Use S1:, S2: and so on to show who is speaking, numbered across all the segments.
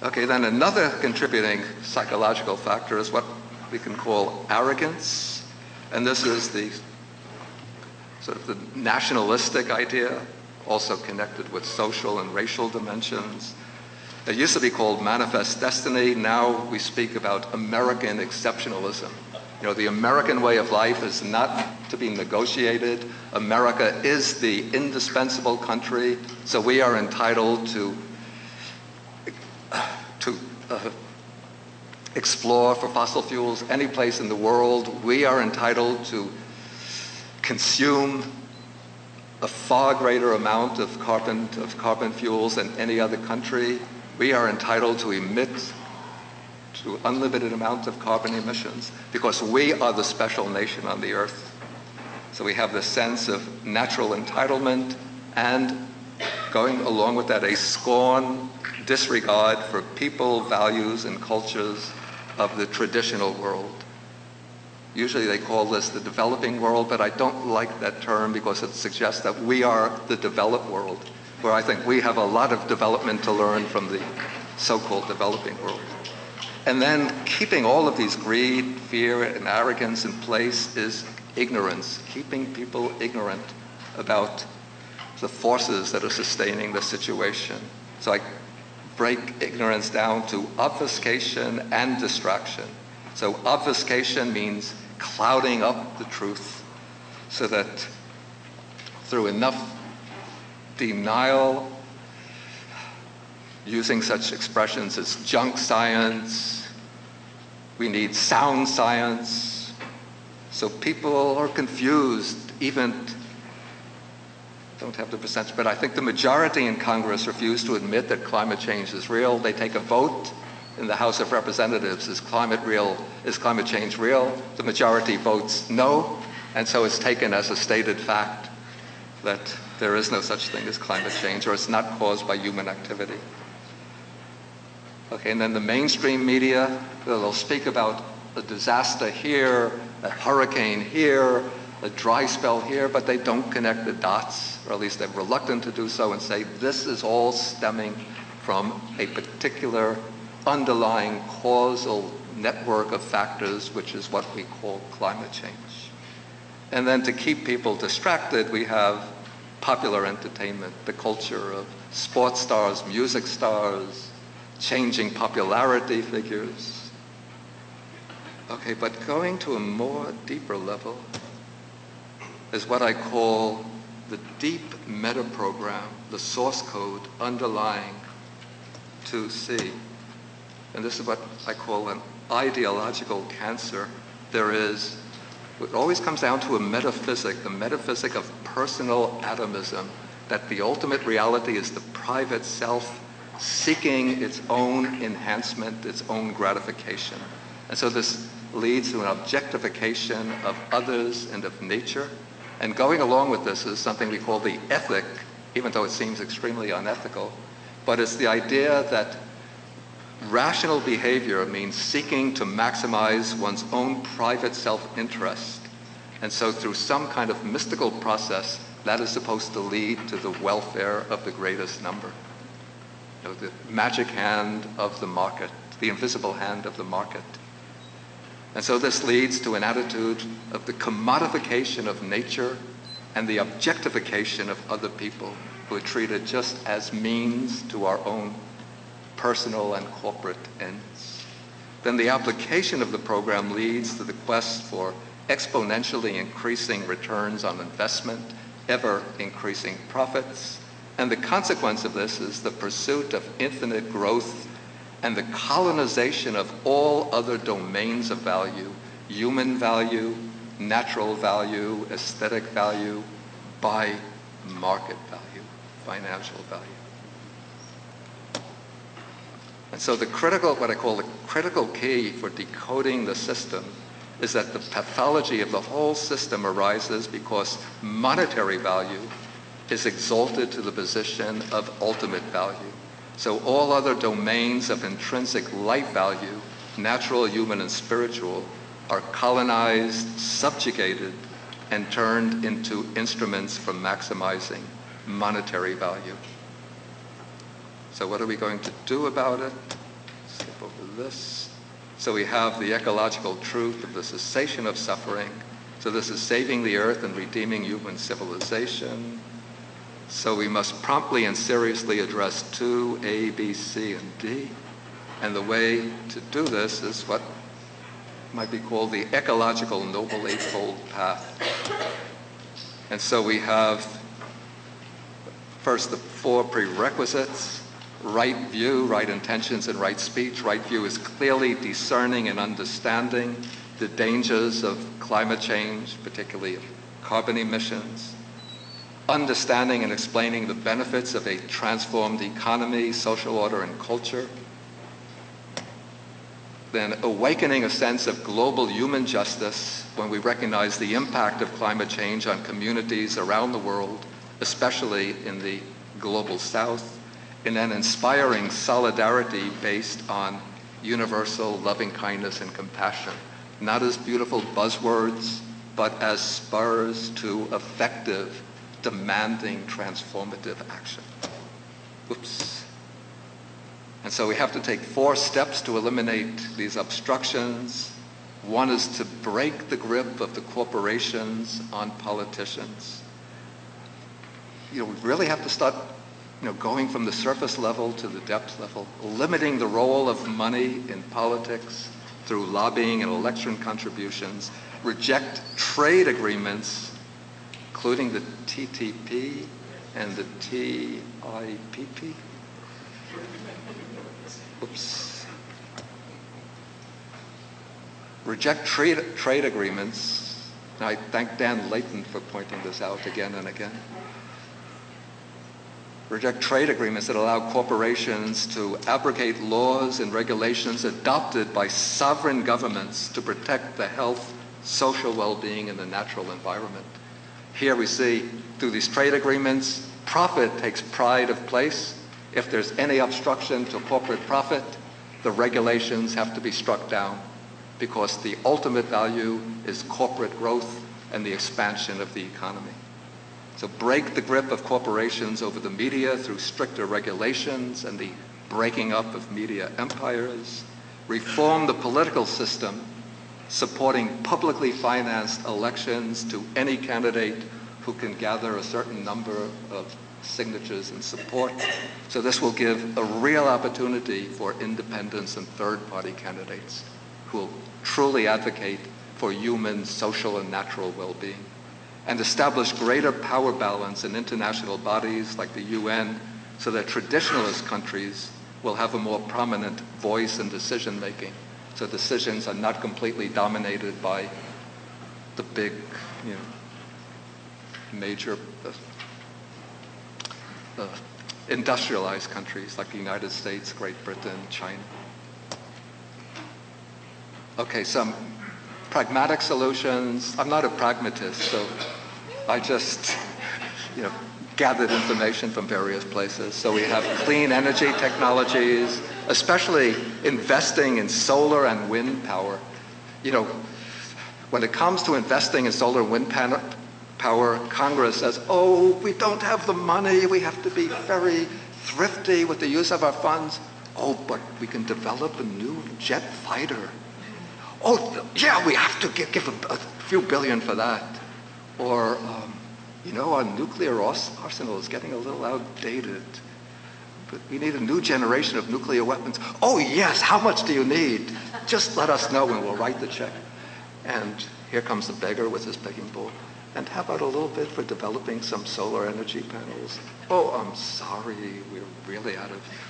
S1: Okay, then another contributing psychological factor is what we can call arrogance. And this is the sort of the nationalistic idea, also connected with social and racial dimensions. It used to be called manifest destiny. Now we speak about American exceptionalism. You know, the American way of life is not to be negotiated. America is the indispensable country, so we are entitled to explore for fossil fuels any place in the world. We are entitled to consume a far greater amount of carbon fuels than any other country. We are entitled to emit to unlimited amounts of carbon emissions because we are the special nation on the earth. So we have this sense of natural entitlement and going along with that a scorn, disregard for people, values, and cultures of the traditional world. Usually they call this the developing world, but I don't like that term because it suggests that we are the developed world, where I think we have a lot of development to learn from the so-called developing world. And then keeping all of these greed, fear, and arrogance in place is ignorance, keeping people ignorant about the forces that are sustaining the situation. So I break ignorance down to obfuscation and distraction. So obfuscation means clouding up the truth so that through enough denial, using such expressions as junk science, we need sound science. So people are confused, even, don't have the percentage, but I think the majority in Congress refuse to admit that climate change is real. They take a vote in the House of Representatives, is climate change real? The majority votes no, and so it's taken as a stated fact that there is no such thing as climate change, or it's not caused by human activity. Okay, and then the mainstream media, they'll speak about a disaster here, a hurricane here, a dry spell here, but they don't connect the dots, or at least they're reluctant to do so, and say this is all stemming from a particular underlying causal network of factors, which is what we call climate change. And then to keep people distracted, we have popular entertainment, the culture of sports stars, music stars, changing popularity figures. Okay, but going to a more deeper level is what I call the deep meta-program, the source code underlying 2C. And this is what I call an ideological cancer. It always comes down to a metaphysic, the metaphysic of personal atomism, that the ultimate reality is the private self seeking its own enhancement, its own gratification. And so this leads to an objectification of others and of nature. And going along with this is something we call the ethic, even though it seems extremely unethical, but it's the idea that rational behavior means seeking to maximize one's own private self-interest. And so through some kind of mystical process, that is supposed to lead to the welfare of the greatest number. You know, the magic hand of the market, the invisible hand of the market. And so this leads to an attitude of the commodification of nature and the objectification of other people who are treated just as means to our own personal and corporate ends. Then the application of the program leads to the quest for exponentially increasing returns on investment, ever increasing profits. And the consequence of this is the pursuit of infinite growth and the colonization of all other domains of value, human value, natural value, aesthetic value, by market value, financial value. And so the critical, what I call the critical key for decoding the system is that the pathology of the whole system arises because monetary value is exalted to the position of ultimate value. So all other domains of intrinsic life value, natural, human, and spiritual, are colonized, subjugated, and turned into instruments for maximizing monetary value. So what are we going to do about it? this. So we have the ecological truth of the cessation of suffering. So this is saving the earth and redeeming human civilization. So we must promptly and seriously address 2, A, B, C, and D. And the way to do this is what might be called the ecological Noble Eightfold Path. And so we have first the 4 prerequisites: right view, right intentions, and right speech. Right view is clearly discerning and understanding the dangers of climate change, particularly of carbon emissions. Understanding and explaining the benefits of a transformed economy, social order, and culture. Then awakening a sense of global human justice when we recognize the impact of climate change on communities around the world, especially in the global south. And then inspiring solidarity based on universal loving kindness and compassion, not as beautiful buzzwords, but as spurs to effective, demanding, transformative action. Oops. And so we have to take 4 steps to eliminate these obstructions. One is to break the grip of the corporations on politicians. We really have to start going from the surface level to the depth level, limiting the role of money in politics through lobbying and election contributions, reject trade agreements, including the TTP and the TIPP. Oops. Reject trade agreements. And I thank Dan Layton for pointing this out again and again. Reject trade agreements that allow corporations to abrogate laws and regulations adopted by sovereign governments to protect the health, social well-being, and the natural environment. Here we see, through these trade agreements, profit takes pride of place. If there's any obstruction to corporate profit, the regulations have to be struck down because the ultimate value is corporate growth and the expansion of the economy. So break the grip of corporations over the media through stricter regulations and the breaking up of media empires. Reform the political system, supporting publicly financed elections to any candidate who can gather a certain number of signatures and support. So this will give a real opportunity for independents and third-party candidates who will truly advocate for human, social, and natural well-being, and establish greater power balance in international bodies like the UN so that traditionalist countries will have a more prominent voice in decision-making, so decisions are not completely dominated by the big, major industrialized countries like the United States, Great Britain, China. Okay, some pragmatic solutions. I'm not a pragmatist, so I just, gathered information from various places. So we have clean energy technologies, especially investing in solar and wind power. When it comes to investing in solar and wind power, Congress says, oh, we don't have the money, we have to be very thrifty with the use of our funds. Oh, but we can develop a new jet fighter. Oh, yeah, we have to give a few billion for that. Or, our nuclear arsenal is getting a little outdated, but we need a new generation of nuclear weapons. Oh, yes, how much do you need? Just let us know and we'll write the check. And here comes the beggar with his begging bowl. And how about a little bit for developing some solar energy panels? Oh, I'm sorry, we're really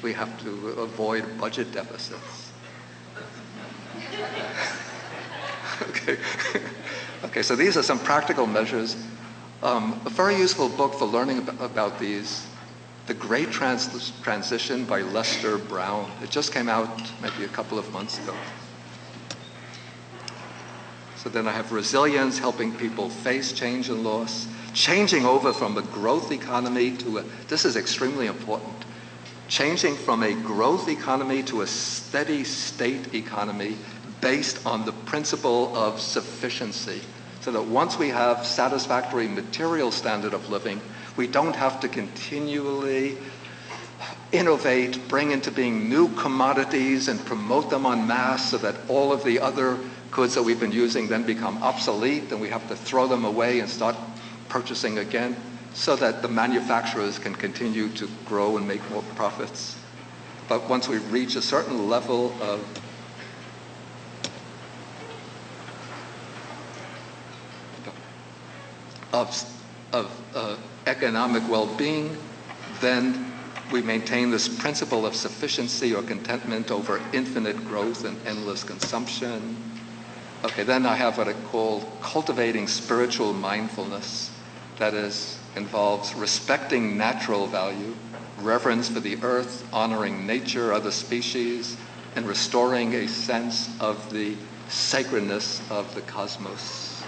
S1: we have to avoid budget deficits. Okay, so these are some practical measures. A very useful book for learning about these, The Great Transition by Lester Brown. It just came out maybe a couple of months ago. So then I have resilience, helping people face change and loss, changing over from a growth economy to this is extremely important, changing from a growth economy to a steady state economy based on the principle of sufficiency, so that once we have satisfactory material standard of living, we don't have to continually innovate, bring into being new commodities and promote them en masse so that all of the other goods that we've been using then become obsolete and we have to throw them away and start purchasing again so that the manufacturers can continue to grow and make more profits. But once we reach a certain level of economic well-being, then we maintain this principle of sufficiency or contentment over infinite growth and endless consumption. Okay, then I have what I call cultivating spiritual mindfulness. That is, involves respecting natural value, reverence for the earth, honoring nature, other species, and restoring a sense of the sacredness of the cosmos.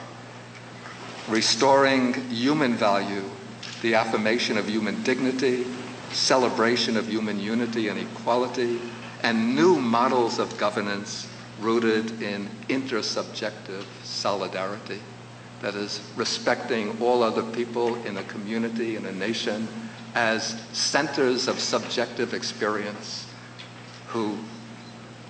S1: Restoring human value, the affirmation of human dignity, celebration of human unity and equality, and new models of governance rooted in intersubjective solidarity. That is, respecting all other people in a community, in a nation, as centers of subjective experience, who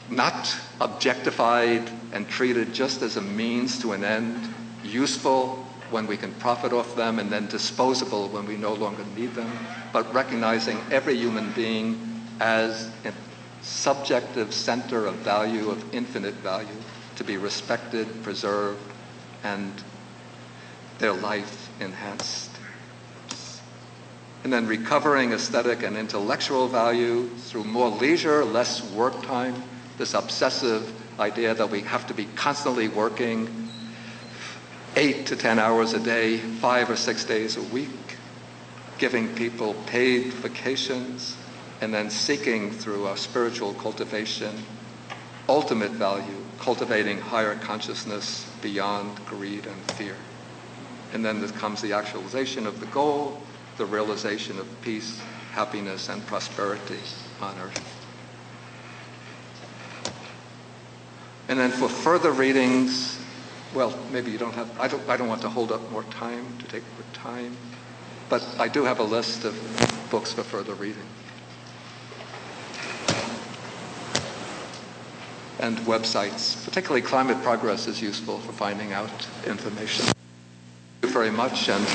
S1: not objectified and treated just as a means to an end, useful when we can profit off them, and then disposable when we no longer need them, but recognizing every human being as a subjective center of value, of infinite value, to be respected, preserved, and their life enhanced. And then recovering aesthetic and intellectual value through more leisure, less work time, this obsessive idea that we have to be constantly working 8 to 10 hours a day, 5 or 6 days a week, giving people paid vacations, and then seeking through our spiritual cultivation ultimate value, cultivating higher consciousness beyond greed and fear. And then there comes the actualization of the goal, the realization of peace, happiness, and prosperity on earth. And then for further readings, well, maybe you don't have, I don't want to hold up more time, to take more time, but I do have a list of books for further reading. And websites, particularly Climate Progress is useful for finding out information. Thank you very much. And